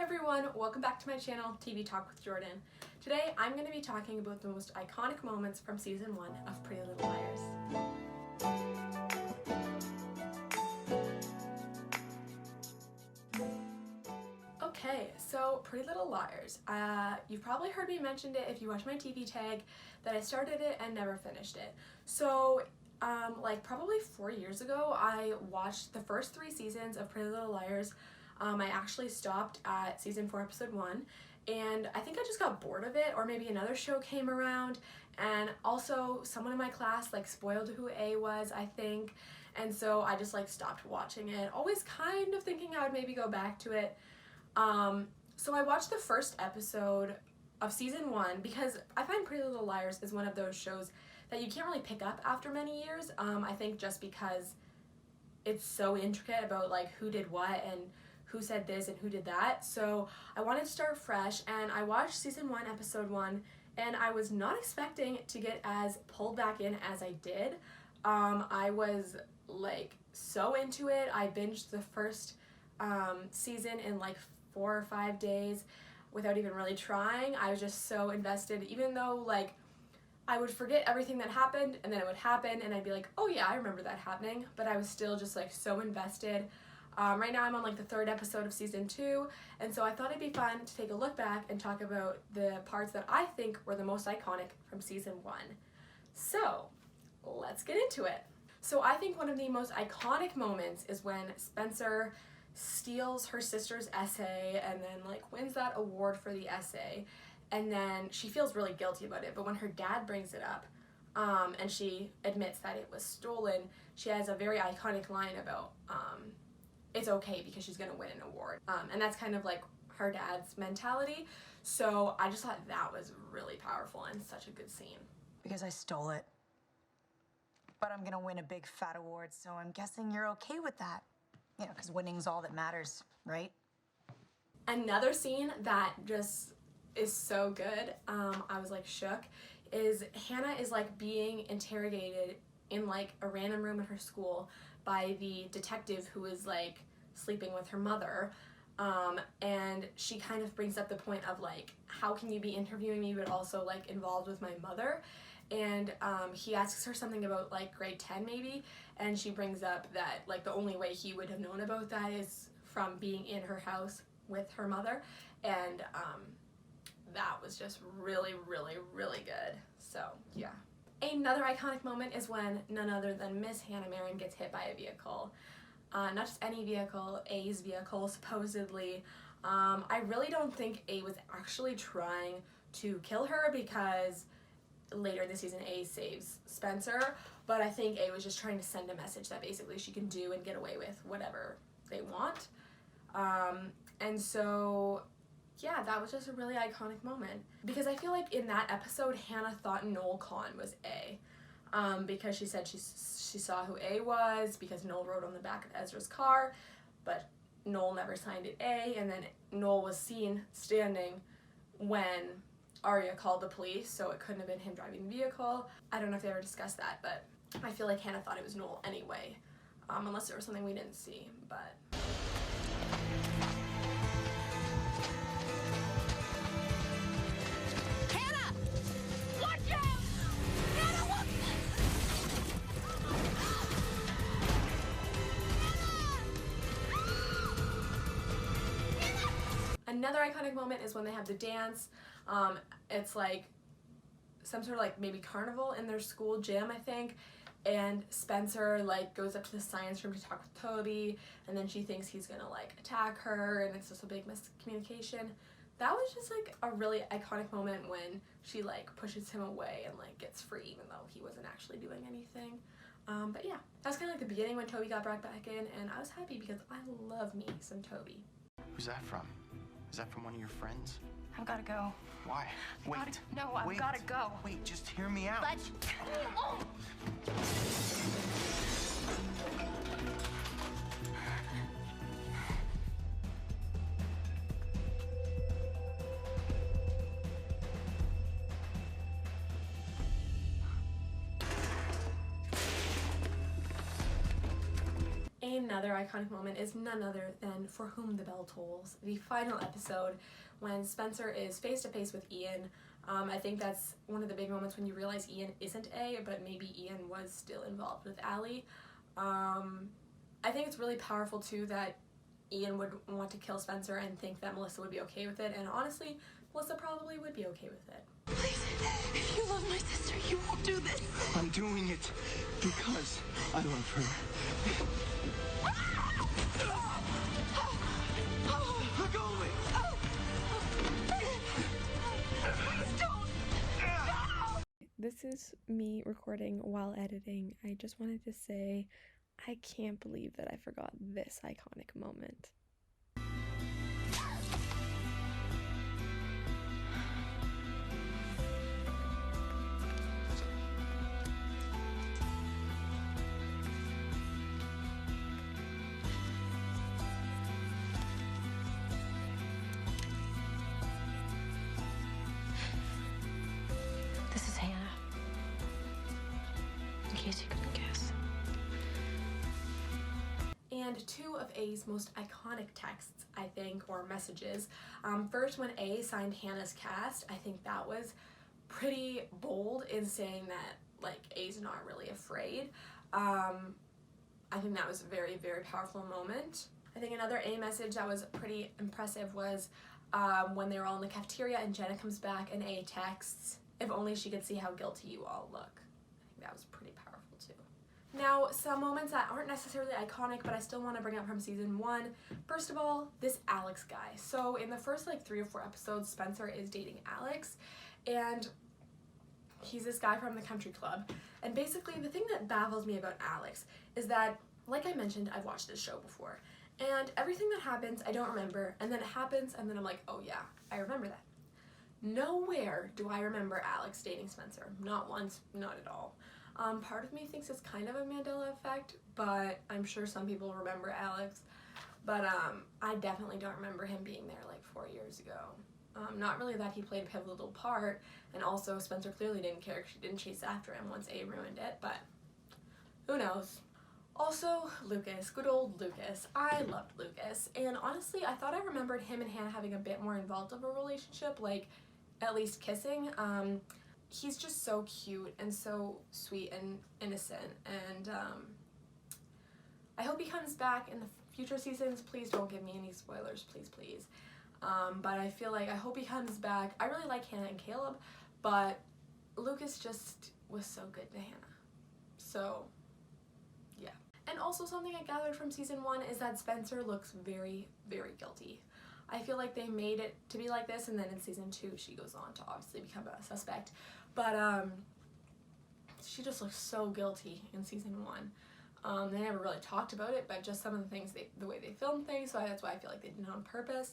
everyone, welcome back to my channel, TV Talk with Jordan. Today I'm going to be talking about the most iconic moments from season 1 of Pretty Little Liars. Okay, so Pretty Little Liars. You've probably heard me mention it if you watch my TV tag, that I started it and never finished it. So like probably 4 years ago, I watched the first 3 seasons of Pretty Little Liars. I actually stopped at season 4, episode 1, and I think I just got bored of it, or maybe another show came around, and also someone in my class like spoiled who A was, I think, and so I just like stopped watching it, always kind of thinking I would maybe go back to it. So I watched the first episode of season 1 because I find Pretty Little Liars is one of those shows that you can't really pick up after many years. I think just because it's so intricate about like who did what and who said this and who did that. So I wanted to start fresh, and I watched season 1, episode 1, and I was not expecting to get as pulled back in as I did. I was like so into it. I binged the first season in like 4 or 5 days without even really trying. I was just so invested, even though like I would forget everything that happened, and then it would happen and I'd be like, oh yeah, I remember that happening, but I was still just like so invested. Right now I'm on like the 3rd episode of season 2, and so I thought it'd be fun to take a look back and talk about the parts that I think were the most iconic from season 1. So let's get into it. So I think one of the most iconic moments is when Spencer steals her sister's essay and then like wins that award for the essay, and then she feels really guilty about it, but when her dad brings it up and she admits that it was stolen, she has a very iconic line about it's okay because she's gonna win an award, and that's kind of like her dad's mentality. So I just thought that was really powerful and such a good scene. Because I stole it. But I'm gonna win a big fat award, so I'm guessing you're okay with that. You know, because winning's all that matters, right? Another scene that just is so good, I was like shook, is Hannah is like being interrogated in like a random room at her school by the detective who is like sleeping with her mother, and she kind of brings up the point of like, how can you be interviewing me but also like involved with my mother? And he asks her something about like grade 10 maybe, and she brings up that like the only way he would have known about that is from being in her house with her mother, and that was just really, really, really good. So yeah. Another iconic moment is when none other than Miss Hannah Marin gets hit by a vehicle. Not just any vehicle, A's vehicle, supposedly. I really don't think A was actually trying to kill her, because later in the season A saves Spencer, but I think A was just trying to send a message that basically she can do and get away with whatever they want. And so yeah, that was just a really iconic moment, because I feel like in that episode Hannah thought Noel Kahn was A, because she said she saw who A was because Noel wrote on the back of Ezra's car, but Noel never signed it A, and then Noel was seen standing when Aria called the police, so it couldn't have been him driving the vehicle. I don't know if they ever discussed that, but I feel like Hannah thought it was Noel anyway, unless there was something we didn't see, but... Another iconic moment is when they have the dance. It's like some sort of like maybe carnival in their school gym, I think, and Spencer like goes up to the science room to talk with Toby, and then she thinks he's gonna like attack her, and it's just a big miscommunication. That was just like a really iconic moment when she like pushes him away and like gets free even though he wasn't actually doing anything. But yeah, that was kind of like the beginning when Toby got brought back in, and I was happy because I love me some Toby. Who's that from? Is that from one of your friends? I've gotta go. Wait. I've gotta go. Wait, just hear me out. But... Oh. another iconic moment is none other than For Whom the Bell Tolls, the final episode when Spencer is face to face with Ian. I think that's one of the big moments when you realize Ian isn't A, but maybe Ian was still involved with Allie. I think it's really powerful too that Ian would want to kill Spencer and think that Melissa would be okay with it, and honestly, Melissa probably would be okay with it. Please, if you love my sister, you won't do this. I'm doing it because I love her. Look only! Please don't! This is me recording while editing. I just wanted to say I can't believe that I forgot this iconic moment. This is Hannah. In case you couldn't guess. And two of A's most iconic texts, I think, or messages. First, when A signed Hannah's cast, I think that was pretty bold in saying that, like, A's not really afraid. I think that was a very, very powerful moment. I think another A message that was pretty impressive was when they were all in the cafeteria and Jenna comes back and A texts, "If only she could see how guilty you all look." I think that was pretty powerful too. Now, some moments that aren't necessarily iconic, but I still want to bring up from season 1. First of all, this Alex guy. So in the first like 3 or 4 episodes, Spencer is dating Alex, and he's this guy from the country club. And basically the thing that baffles me about Alex is that, like I mentioned, I've watched this show before, and everything that happens I don't remember, and then it happens and then I'm like, oh yeah, I remember that. Nowhere do I remember Alex dating Spencer. Not once, not at all. Part of me thinks it's kind of a Mandela effect, but I'm sure some people remember Alex. But I definitely don't remember him being there like 4 years ago. Not really that he played a pivotal part, and also Spencer clearly didn't care because she didn't chase after him once A ruined it, but who knows. Also, Lucas, good old Lucas. I loved Lucas, and honestly, I thought I remembered him and Hannah having a bit more involved of a relationship, like at least kissing. He's just so cute and so sweet and innocent, and I hope he comes back in the future seasons. Please don't give me any spoilers, please, please. But I feel like I hope he comes back. I really like Hannah and Caleb, but Lucas just was so good to Hannah. So, yeah. And also something I gathered from season 1 is that Spencer looks very, very guilty. I feel like they made it to be like this, and then in season 2 she goes on to obviously become a suspect. But she just looks so guilty in season 1. They never really talked about it, but just some of the things, the way they filmed things, so that's why I feel like they did it on purpose.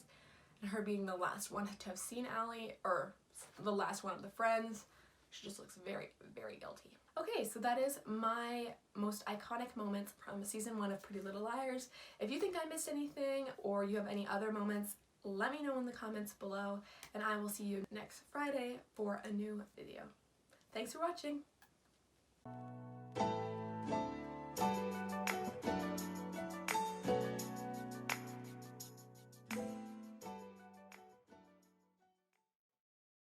And her being the last one to have seen Allie, or the last one of the friends, she just looks very, very guilty. Okay, so that is my most iconic moments from season 1 of Pretty Little Liars. If you think I missed anything, or you have any other moments, let me know in the comments below, and I will see you next Friday for a new video. Thanks for watching!